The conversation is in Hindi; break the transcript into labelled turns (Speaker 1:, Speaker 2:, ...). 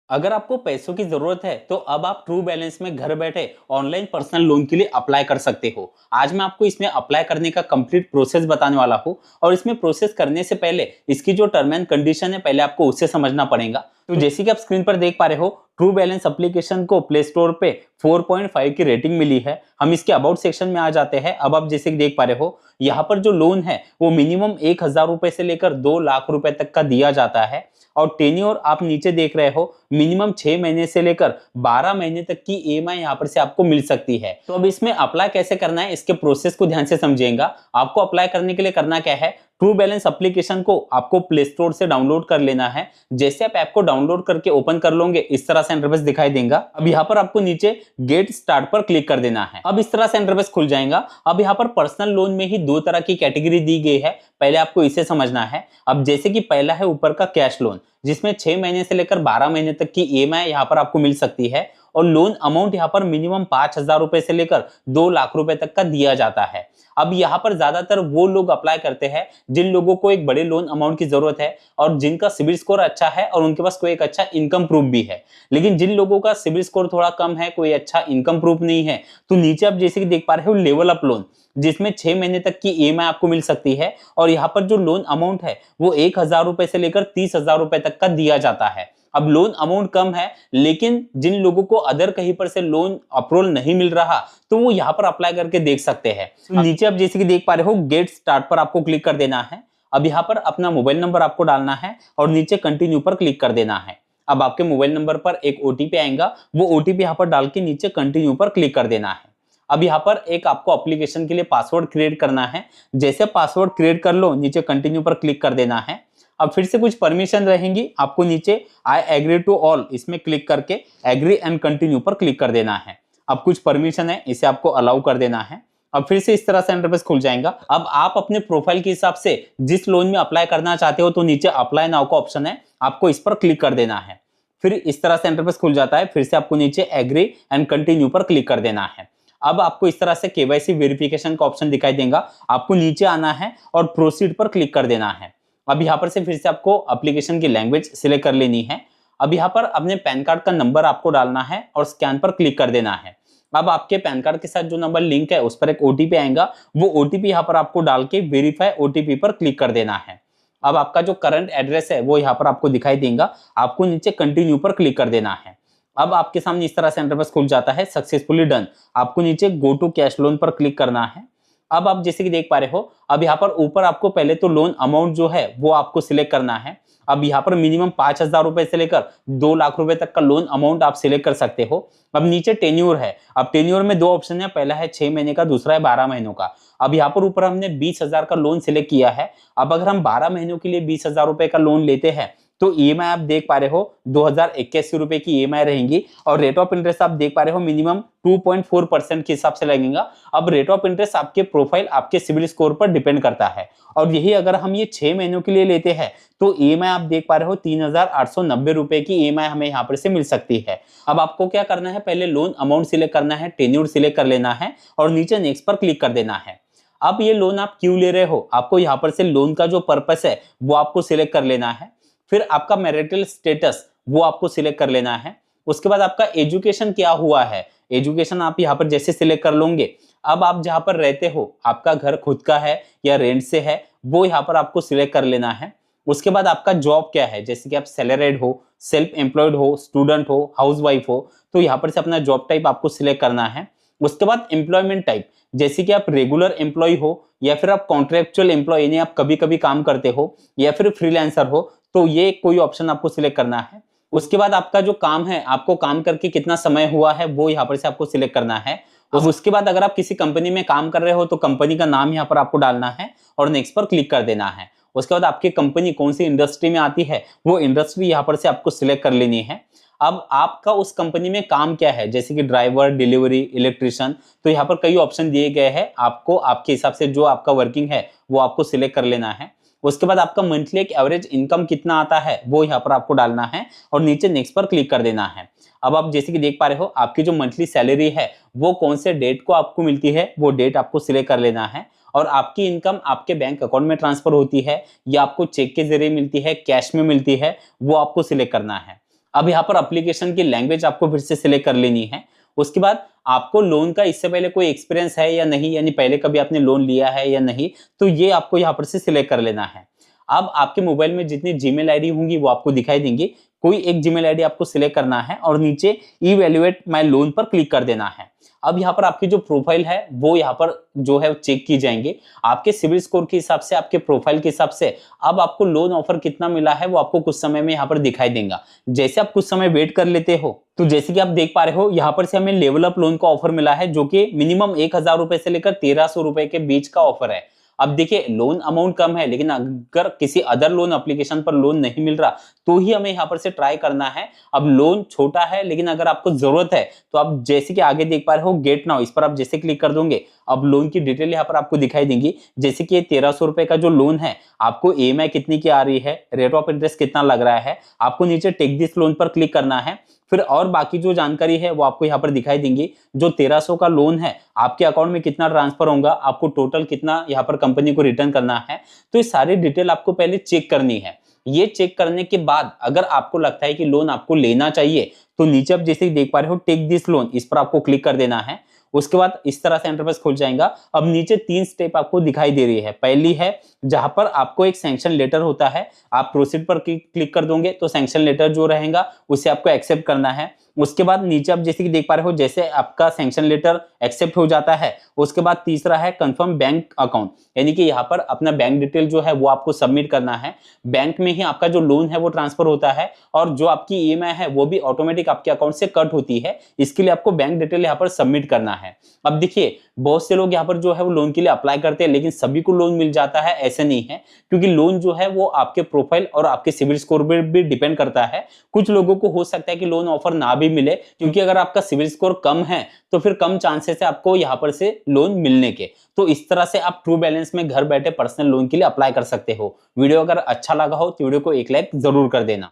Speaker 1: अगर आपको पैसों की जरूरत है तो अब आप ट्रू बैलेंस में घर बैठे ऑनलाइन पर्सनल लोन के लिए अप्लाई कर सकते हो। आज मैं आपको इसमें अप्लाई करने का कंप्लीट प्रोसेस बताने वाला हूँ और इसमें प्रोसेस करने से पहले इसकी जो टर्म एंड कंडीशन है पहले आपको उसे समझना पड़ेगा। तो जैसे कि आप स्क्रीन पर देख पा रहे हो, ट्रू बैलेंस एप्लीकेशन को प्ले स्टोर पे 4.5 की रेटिंग मिली है। हम इसके अबाउट सेक्शन में आ जाते हैं। अब आप जैसे कि देख पा रहे हो, यहाँ पर जो लोन है वो मिनिमम 1,000 रुपए से लेकर 2 लाख रुपए तक का दिया जाता है। और टेन्योर आप नीचे देख रहे हो, मिनिमम 6 महीने से लेकर 12 महीने तक की ईएमआई यहाँ पर से आपको मिल सकती है। तो अब इसमें अप्लाई कैसे करना है, इसके प्रोसेस को ध्यान से समझिएगा। आपको अप्लाई करने के लिए करना क्या है, ट्रू बैलेंस एप्लीकेशन को आपको प्ले स्टोर से डाउनलोड कर लेना है। जैसे आप ऐप को डाउनलोड करके ओपन कर लोगे, इस तरह से इंटरफेस दिखाई देगा। अब यहाँ पर आपको नीचे गेट स्टार्ट पर क्लिक कर देना है। अब इस तरह से इंटरफेस खुल जाएगा। अब यहाँ पर पर्सनल लोन में ही दो तरह की कैटेगरी दी गई है, पहले आपको इसे समझना है। अब जैसे कि पहला है ऊपर का कैश लोन, जिसमें 6 महीने से लेकर 12 महीने तक की ईएमआई यहाँ पर आपको मिल सकती है। और लोन अमाउंट यहाँ पर मिनिमम 5,000 रुपए से लेकर 2 लाख रुपए तक का दिया जाता है। अब यहाँ पर ज्यादातर वो लोग अप्लाई करते हैं जिन लोगों को एक बड़े लोन अमाउंट की जरूरत है और जिनका सिबिल स्कोर अच्छा है और उनके पास कोई एक अच्छा इनकम प्रूफ भी है। लेकिन जिन लोगों का सिबिल स्कोर थोड़ा कम है, कोई अच्छा इनकम प्रूफ नहीं है, तो नीचे आप जैसे कि देख पा रहे हो लेवल अप लोन, जिसमें 6 महीने तक की ईएमआई आपको मिल सकती है। और यहाँ पर जो लोन अमाउंट है वो 1,000 रुपए से लेकर 30,000 रुपए तक का दिया जाता है। अब लोन अमाउंट कम है, लेकिन जिन लोगों को अदर कहीं पर से लोन अप्रूवल नहीं मिल रहा, तो वो यहाँ पर अप्लाई करके देख सकते हैं। तो नीचे आप जैसे कि देख पा रहे हो, गेट स्टार्ट पर आपको क्लिक कर देना है। अब यहाँ पर अपना मोबाइल नंबर आपको डालना है और नीचे कंटिन्यू पर क्लिक कर देना है। अब आपके मोबाइल नंबर पर एक ओटीपी आएगा, वो ओटीपी यहाँ पर डाल के नीचे कंटिन्यू पर क्लिक कर देना है। अब यहाँ पर एक आपको एप्लीकेशन के लिए पासवर्ड क्रिएट करना है। जैसे पासवर्ड क्रिएट कर लो, नीचे कंटिन्यू पर क्लिक कर देना है। अब फिर से कुछ परमिशन रहेंगी, आपको नीचे आई एग्री टू ऑल इसमें क्लिक करके एग्री एंड कंटिन्यू पर क्लिक कर देना है। अब कुछ परमिशन है, इसे आपको अलाउ कर देना है। अब फिर से इस तरह से इंटरफेस खुल जाएगा। अब आप अपने प्रोफाइल के हिसाब से जिस लोन में अप्लाई करना चाहते हो, तो नीचे अप्लाई नाउ का ऑप्शन है, आपको इस पर क्लिक कर देना है। फिर इस तरह से इंटरफेस खुल जाता है। फिर से आपको नीचे एग्री एंड कंटिन्यू पर क्लिक कर देना है। अब आपको इस तरह से केवाईसी वेरिफिकेशन का ऑप्शन दिखाई देगा, आपको नीचे आना है और प्रोसीड पर क्लिक कर देना है। अब यहाँ पर से फिर से आपको एप्लीकेशन की लैंग्वेज सिलेक्ट कर लेनी है। अब यहाँ पर अपने पैन कार्ड का नंबर आपको डालना है और स्कैन पर क्लिक कर देना है। अब आपके पैन कार्ड के साथ जो नंबर लिंक है उस पर एक ओटीपी आएगा, वो ओटीपी यहाँ पर आपको डाल के वेरीफाई ओटीपी पर क्लिक कर देना है। अब आपका जो करंट एड्रेस है वो यहाँ पर आपको दिखाई देगा, आपको नीचे कंटिन्यू पर क्लिक कर देना है। अब आपके सामने इस तरह से इंटरफेस खुल जाता है, सक्सेसफुली डन। आपको नीचे गो टू कैश लोन पर क्लिक करना है। अब आप जैसे कि देख पा रहे हो, अब यहाँ पर ऊपर आपको पहले तो लोन अमाउंट जो है वो आपको सिलेक्ट करना है। अब यहाँ पर मिनिमम 5,000 रुपए से लेकर 2 लाख रुपए तक का लोन अमाउंट आप सिलेक्ट कर सकते हो। अब नीचे टेन्योर है। अब टेन्योर में दो ऑप्शन है, पहला है 6 महीने का, दूसरा है 12 महीनों का। अब यहाँ पर ऊपर हमने 20,000 का लोन सिलेक्ट किया है। अब अगर हम 12 महीनों के लिए 20,000 रुपए का लोन लेते हैं, तो ईएमआई आप देख पा रहे हो 2,081 रुपए की ईएमआई रहेंगी। और रेट ऑफ इंटरेस्ट आप देख पा रहे हो मिनिमम 2.4% के हिसाब से लगेगा। अब रेट ऑफ इंटरेस्ट आपके प्रोफाइल, आपके सिविल स्कोर पर डिपेंड करता है। और यही अगर हम ये 6 महीनों के लिए लेते हैं, तो ईएमआई आप देख पा रहे हो 3,890 रुपए की ईएमआई हमें यहाँ पर से मिल सकती है। अब आपको क्या करना है, पहले लोन अमाउंट सिलेक्ट करना है, टेन्योर सिलेक्ट कर लेना है और नीचे नेक्स्ट पर क्लिक कर देना है। अब ये लोन आप क्यों ले रहे हो, आपको यहाँ पर से लोन का जो पर्पस है वो आपको सिलेक्ट कर लेना है। फिर आपका मैरिटल स्टेटस वो आपको सिलेक्ट कर लेना है। उसके बाद आपका एजुकेशन क्या हुआ है, एजुकेशन आप यहाँ पर जैसे सिलेक्ट कर लोगे। अब आप जहाँ पर रहते हो, आपका घर खुद का है या रेंट से है, वो यहाँ पर आपको सिलेक्ट कर लेना है। उसके बाद आपका जॉब क्या है, जैसे कि आप सैलरीड हो, सेल्फ एम्प्लॉयड हो, स्टूडेंट हो, हाउस वाइफ हो, तो यहाँ पर से अपना जॉब टाइप आपको सिलेक्ट करना है। उसके बाद एम्प्लॉयमेंट टाइप, जैसे कि आप रेगुलर एम्प्लॉय हो या फिर आप कॉन्ट्रेक्चुअल एम्प्लॉय, यानी आप कभी कभी काम करते हो, या फिर फ्रीलांसर हो, तो ये कोई ऑप्शन आपको सिलेक्ट करना है। उसके बाद आपका जो काम है, आपको काम करके कितना समय हुआ है, वो यहाँ पर से आपको सिलेक्ट करना है। और उसके बाद अगर आप किसी कंपनी में काम कर रहे हो, तो कंपनी का नाम यहाँ पर आपको डालना है और नेक्स्ट पर क्लिक कर देना है। उसके बाद आपकी कंपनी कौन सी इंडस्ट्री में आती है, वो इंडस्ट्री यहाँ पर से आपको सिलेक्ट कर लेनी है। अब आपका उस कंपनी में काम क्या है, जैसे कि ड्राइवर, डिलीवरी, इलेक्ट्रिशियन, तो यहाँ पर कई ऑप्शन दिए गए हैं। आपको आपके हिसाब से जो आपका वर्किंग है वो आपको सिलेक्ट कर लेना है। उसके बाद आपका मंथली एक एवरेज इनकम कितना आता है वो यहाँ पर आपको डालना है और नीचे नेक्स्ट पर क्लिक कर देना है। अब आप जैसे कि देख पा रहे हो, आपकी जो मंथली सैलरी है वो कौन से डेट को आपको मिलती है, वो डेट आपको सिलेक्ट कर लेना है। और आपकी इनकम आपके बैंक अकाउंट में ट्रांसफर होती है या आपको चेक के जरिए मिलती है, कैश में मिलती है, वो आपको सिलेक्ट करना है। अब यहाँ पर एप्लीकेशन की लैंग्वेज आपको फिर से सिलेक्ट कर लेनी है। उसके बाद आपको लोन का इससे पहले कोई एक्सपीरियंस है या नहीं, यानी पहले कभी आपने लोन लिया है या नहीं, तो ये आपको यहाँ पर से सिलेक्ट कर लेना है। अब आपके मोबाइल में जितनी जीमेल आईडी होंगी वो आपको दिखाई देंगी। कोई एक जीमेल आईडी आपको सिलेक्ट करना है और नीचे इवैल्यूएट माय लोन पर क्लिक कर देना है। अब यहाँ पर आपकी जो प्रोफाइल है वो यहाँ पर जो है चेक की जाएंगे आपके सिविल स्कोर के हिसाब से, आपके प्रोफाइल के हिसाब से। अब आपको लोन ऑफर कितना मिला है वो आपको कुछ समय में यहाँ पर दिखाई देगा। जैसे आप कुछ समय वेट कर लेते हो, तो जैसे कि आप देख पा रहे हो यहाँ पर से हमें लेवल अप लोन का ऑफर मिला है, जो कि मिनिमम 1000 रुपए से लेकर 1300 रुपए के बीच का ऑफर है। अब देखिए लोन अमाउंट कम है, लेकिन अगर किसी अदर लोन एप्लीकेशन पर लोन नहीं मिल रहा तो ही हमें यहाँ पर से ट्राई करना है। अब लोन छोटा है, लेकिन अगर आपको जरूरत है तो आप जैसे कि आगे देख पा रहे हो गेट नाउ, इस पर आप जैसे क्लिक कर दोगे अब लोन की डिटेल यहाँ पर आपको दिखाई देंगी। जैसे कि ये 1300 रुपए का जो लोन है, आपको ईएमआई कितनी की आ रही है, रेट ऑफ इंटरेस्ट कितना लग रहा है, आपको नीचे टेक दिस लोन पर क्लिक करना है। फिर और बाकी जो जानकारी है वो आपको यहाँ पर दिखाई देंगी। जो 1300 का लोन है आपके अकाउंट में कितना ट्रांसफर होगा, आपको टोटल कितना यहाँ पर कंपनी को रिटर्न करना है, तो ये सारी डिटेल आपको पहले चेक करनी है। ये चेक करने के बाद अगर आपको लगता है कि लोन आपको लेना चाहिए, तो नीचे आप जैसे देख पा रहे हो टेक दिस लोन, इस पर आपको क्लिक कर देना है। उसके बाद इस तरह से इंटरफेस खुल जाएगा। अब नीचे 3 स्टेप आपको दिखाई दे रही है। पहली है जहां पर आपको एक सैंक्शन लेटर होता है, आप प्रोसीड पर क्लिक कर दोगे तो सैंक्शन लेटर जो रहेगा उसे आपको एक्सेप्ट करना है। उसके बाद नीचे आप जैसे कि देख पा रहे हो, जैसे आपका सैंक्शन लेटर एक्सेप्ट हो जाता है, उसके बाद तीसरा है कंफर्म बैंक अकाउंट, यानी कि यहाँ पर अपना बैंक डिटेल जो है वो आपको सबमिट करना है। बैंक में ही आपका जो लोन है वो ट्रांसफर होता है और जो आपकी ईएमआई है वो भी ऑटोमेटिक आपके अकाउंट से कट होती है। इसके लिए आपको बैंक डिटेल यहाँ पर सबमिट करना है। अब देखिए बहुत से लोग यहाँ पर जो है वो लोन के लिए अप्लाई करते हैं, लेकिन सभी को लोन मिल जाता है ऐसे नहीं है, क्योंकि लोन जो है वो आपके प्रोफाइल और आपके सिविल स्कोर पर भी डिपेंड करता है। कुछ लोगों को हो सकता है कि लोन ऑफर ना भी मिले, क्योंकि अगर आपका सिविल स्कोर कम है तो फिर कम चांसेस है आपको यहाँ पर से लोन मिलने के। तो इस तरह से आप ट्रू बैलेंस में घर बैठे पर्सनल लोन के लिए अप्लाई कर सकते हो। वीडियो अगर अच्छा लगा हो तो वीडियो को एक लाइक जरूर कर देना।